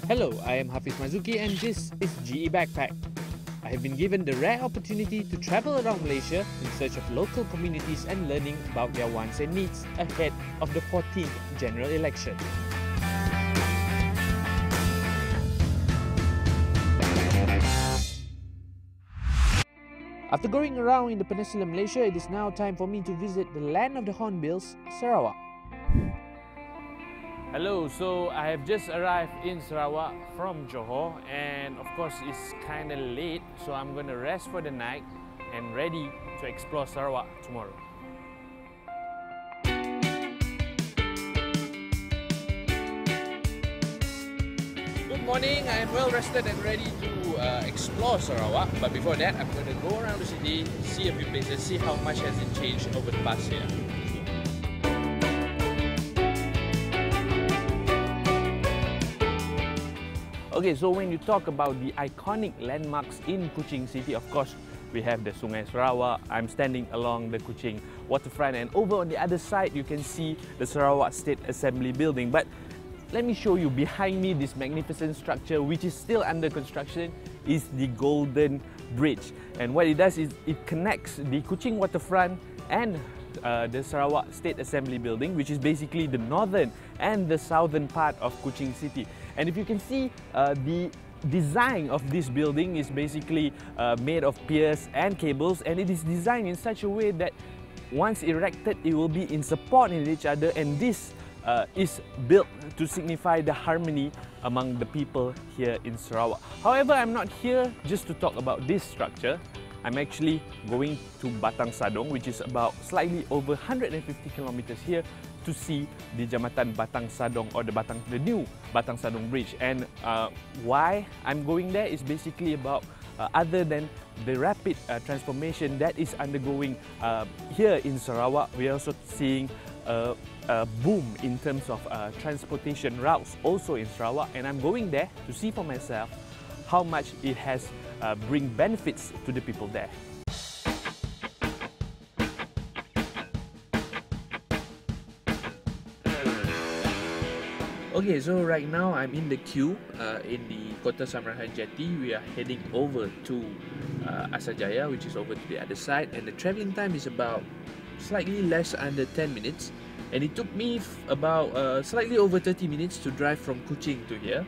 Hello, I am Hafiz Marzukhi and this is GE Backpack. I have been given the rare opportunity to travel around Malaysia in search of local communities and learning about their wants and needs ahead of the 14th general election. After going around in the Peninsular Malaysia, it is now time for me to visit the land of the Hornbills, Sarawak. Hello, so I have just arrived in Sarawak from Johor, and of course it's kind of late, so I'm going to rest for the night and ready to explore Sarawak tomorrow. Good morning, I am well rested and ready to explore Sarawak, but before that I'm going to go around the city, see a few places, see how much has it changed over the past year. Okay, so when you talk about the iconic landmarks in Kuching City, of course, we have the Sungai Sarawak. I'm standing along the Kuching waterfront, and over on the other side, you can see the Sarawak State Assembly building. But let me show you behind me this magnificent structure, which is still under construction, is the Golden Bridge. And what it does is it connects the Kuching waterfront and the Sarawak State Assembly building, which is basically the northern and the southern part of Kuching City. And if you can see, the design of this building is basically made of piers and cables, and it is designed in such a way that once erected, it will be in support in each other, and this is built to signify the harmony among the people here in Sarawak. However, I'm not here just to talk about this structure. I'm actually going to Batang Sadong, which is about slightly over 150 kilometers here, to see the Jambatan Batang Sadong, or the new Batang Sadong Bridge. And why I'm going there is basically about other than the rapid transformation that is undergoing here in Sarawak, we are also seeing a boom in terms of transportation routes also in Sarawak, and I'm going there to see for myself how much it has bring benefits to the people there. Okay, so right now I'm in the queue in the Kota Samarahan Jetty. We are heading over to Asajaya, which is over to the other side, and the travelling time is about slightly less under 10 minutes, and it took me about slightly over 30 minutes to drive from Kuching to here.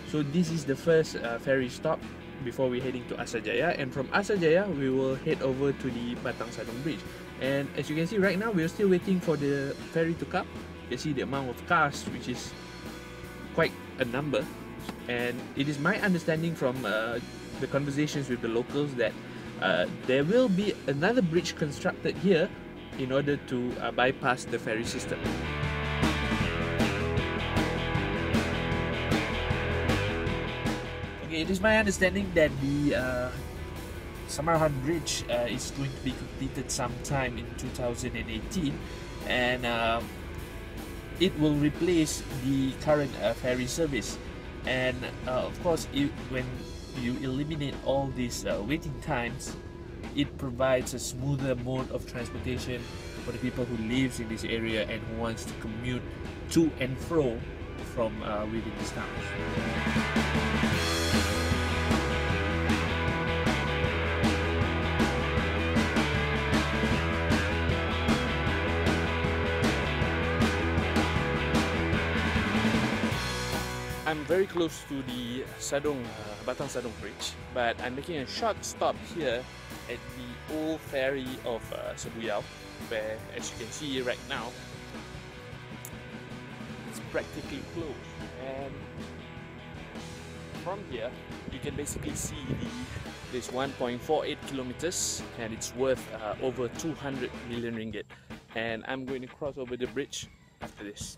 So this is the first ferry stop before we're heading to Asajaya, and from Asajaya we will head over to the Batang Sadong Bridge. And as you can see right now, we're still waiting for the ferry to come. You can see the amount of cars, which is quite a number, and it is my understanding from the conversations with the locals that there will be another bridge constructed here in order to bypass the ferry system. Okay, it is my understanding that the Samarahan Bridge is going to be completed sometime in 2018, and it will replace the current ferry service. And of course, when you eliminate all these waiting times, it provides a smoother mode of transportation for the people who lives in this area and who wants to commute to and fro from within these towns. I'm very close to the Batang Sadong Bridge, but I'm making a short stop here at the old ferry of Sebuyau, where, as you can see right now, it's practically closed. And from here, you can basically see this 1.48 kilometers, and it's worth over 200 million ringgit. And I'm going to cross over the bridge after this.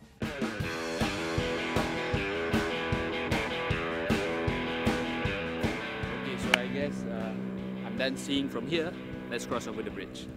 I'm done seeing from here. Let's cross over the bridge.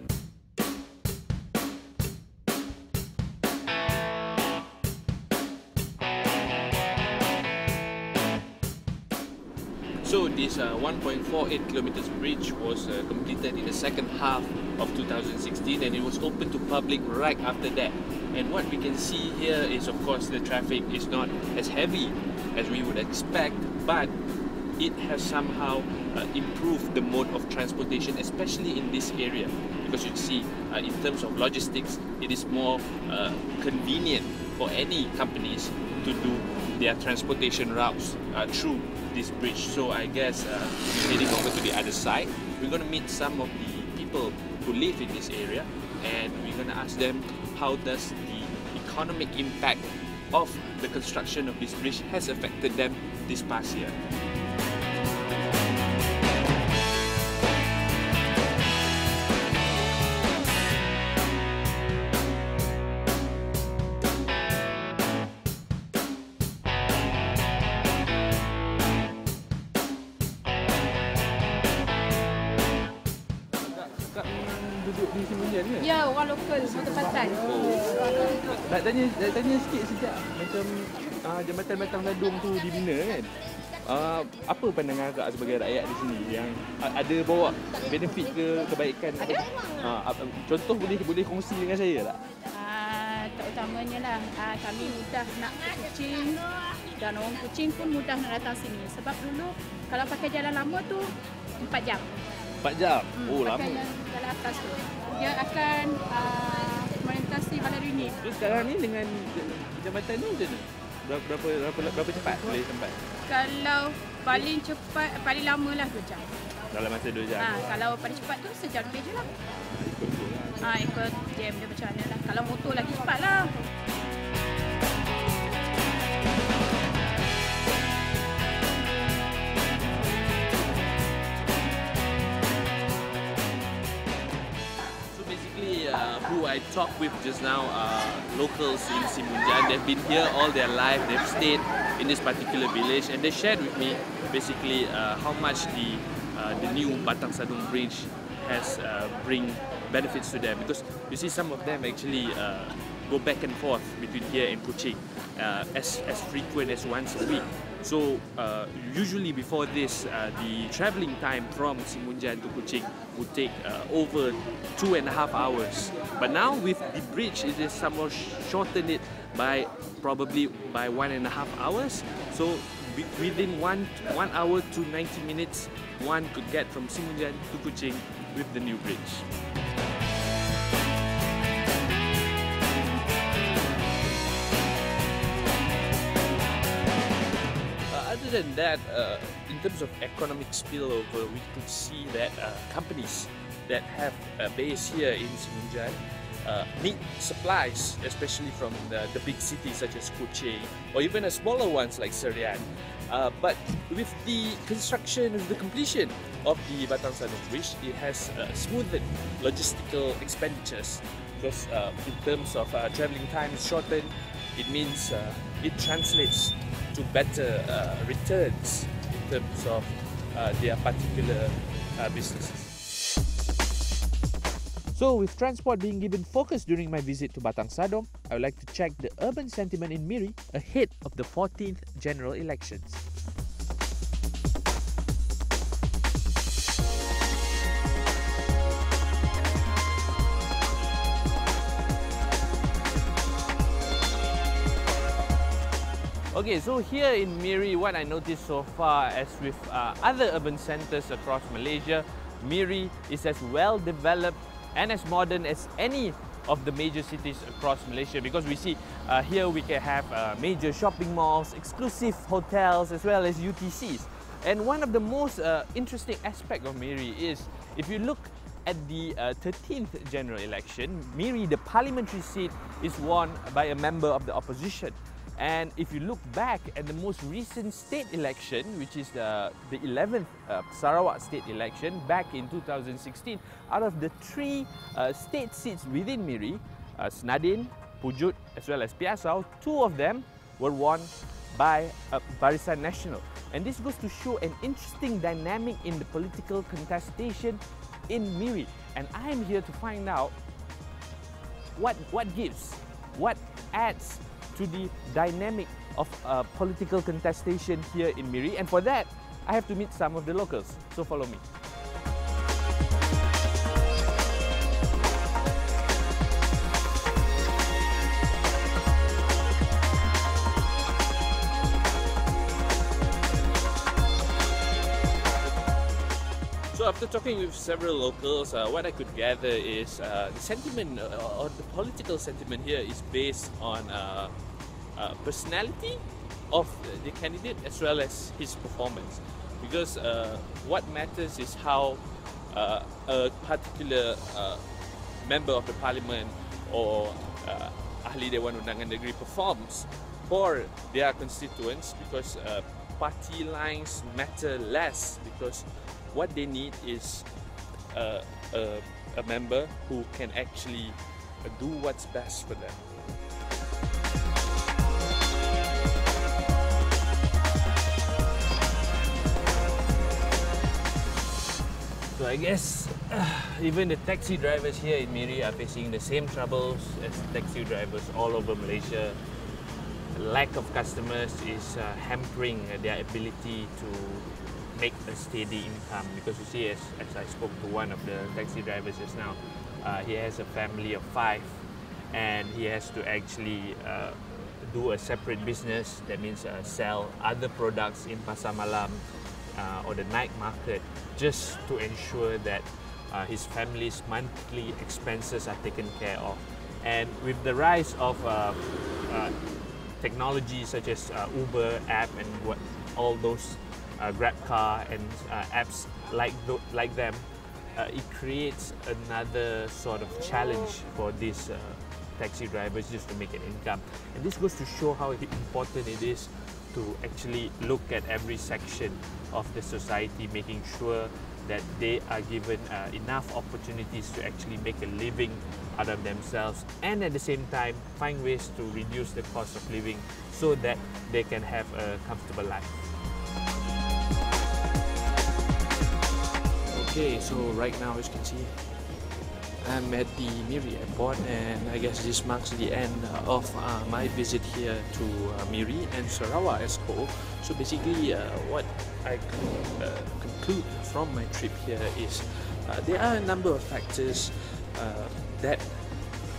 So this 1.48 kilometers bridge was completed in the second half of 2016, and it was open to public right after that. And what we can see here is, of course, the traffic is not as heavy as we would expect, but it has somehow improved the mode of transportation, especially in this area, because you see, in terms of logistics, it is more convenient for any companies to do their transportation routes through this bridge. So I guess we're heading over to the other side. We're going to meet some of the people who live in this area, and we're going to ask them how does the economic impact of the construction of this bridge has affected them this past year. Duduk di Simunjan ke? Ya, orang lokal, motor pantai. Nak tanya sikit sejak macam Jambatan Batang Sadong tu dibina kan? Apa pandangan akak sebagai rakyat di sini yang ada bawa benefit ke kebaikan? Contoh boleh kongsi dengan saya tak? Terutamanya lah, kami mudah nak ke Kuching dan orang Kuching pun mudah nak datang sini. Sebab dulu kalau pakai jalan lama tu 4 jam. 4 jam? Oh, lama. Jalan atas tu. Dia akan melintasi Balai Rini. Terus sekarang ni dengan jambatan ni macam mana? Berapa cepat boleh sampai? Kalau paling cepat, paling lama lah 2 jam. Dalam masa 2 jam? Kalau paling cepat tu sejam lebih je lah. Ikut jam dia macam mana lah. Kalau motor lagi cepat lah. Who I talked with just now are locals in Simunjan. They've been here all their life. They've stayed in this particular village, and they shared with me basically how much the new Batang Sadong Bridge has bring benefits to them. Because you see, some of them actually go back and forth between here and Kuching as frequent as once a week. So usually before this, the travelling time from Simunjan to Kuching would take over 2.5 hours. But now with the bridge, it is somehow shortened it by probably by 1.5 hours. So within 1 hour to 90 minutes, one could get from Simunjan to Kuching with the new bridge. Other than that, in terms of economic spillover, we could see that companies that have a base here in Simunjan need supplies, especially from the big cities such as Kuching, or even the smaller ones like Serian. But with the construction, with the completion of the Batang Sadong Bridge, it has smoothed logistical expenditures, because in terms of travelling time is shortened. It means it translates to better returns in terms of their particular businesses. So, with transport being given focus during my visit to Batang Sadong, I would like to check the urban sentiment in Miri ahead of the 14th general elections. Okay, so here in Miri, what I noticed so far, as with other urban centres across Malaysia, Miri is as well developed and as modern as any of the major cities across Malaysia, because we see here we can have major shopping malls, exclusive hotels, as well as UTCs. And one of the most interesting aspects of Miri is, if you look at the 13th general election, Miri, the parliamentary seat, is won by a member of the opposition. And if you look back at the most recent state election, which is the 11th Sarawak state election back in 2016, out of the 3 state seats within Miri, Snadin, Pujut as well as Piasau, 2 of them were won by Barisan Nasional. And this goes to show an interesting dynamic in the political contestation in Miri. And I'm here to find out what gives, what adds to the dynamic of political contestation here in Miri. And for that, I have to meet some of the locals. So follow me. After talking with several locals, what I could gather is the sentiment or the political sentiment here is based on personality of the candidate as well as his performance. Because what matters is how a particular member of the parliament or ahli Dewan Undangan Negeri performs for their constituents, because party lines matter less, because what they need is a member who can actually do what's best for them. So I guess even the taxi drivers here in Miri are facing the same troubles as taxi drivers all over Malaysia. Lack of customers is hampering their ability to make a steady income, because you see, as I spoke to one of the taxi drivers just now, he has a family of 5 and he has to actually do a separate business. That means sell other products in Pasar Malam or the night market, just to ensure that his family's monthly expenses are taken care of. And with the rise of technology such as Uber app and all those Grab car and apps like them, it creates another sort of challenge for these taxi drivers just to make an income. And this goes to show how important it is to actually look at every section of the society, making sure that they are given enough opportunities to actually make a living out of themselves, and at the same time find ways to reduce the cost of living so that they can have a comfortable life. Okay, so right now, as you can see, I'm at the Miri airport, and I guess this marks the end of my visit here to Miri and Sarawak as whole. So basically, what I conclude from my trip here is there are a number of factors that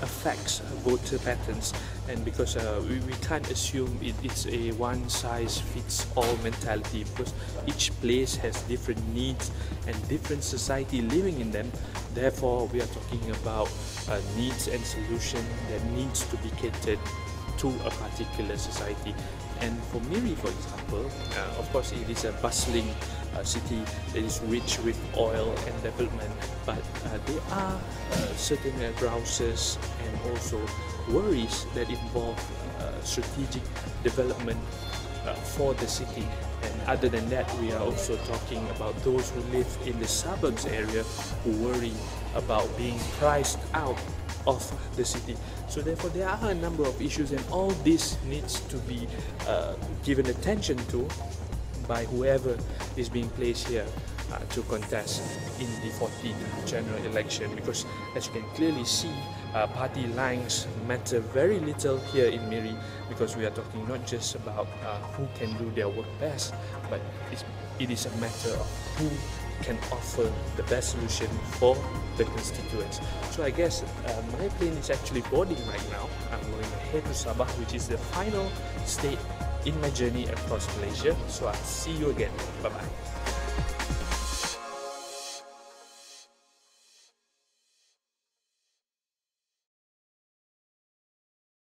affects voter patterns, and because we can't assume it's a one-size-fits-all mentality, because each place has different needs and different society living in them. Therefore, we are talking about needs and solution that needs to be catered to a particular society. And for Miri, for example, of course it is a bustling city that is rich with oil and development, but there are certain grouses and also worries that involve strategic development for the city. And other than that, we are also talking about those who live in the suburbs area who worry about being priced out of the city. So therefore, there are a number of issues, and all this needs to be given attention to by whoever is being placed here to contest in the 14th general election, because as you can clearly see, party lines matter very little here in Miri, because we are talking not just about who can do their work best, but it is a matter of who can offer the best solution for the constituents. So I guess my plane is actually boarding right now. I'm going ahead to Sabah, which is the final state in my journey across Malaysia. So I'll see you again. Bye bye.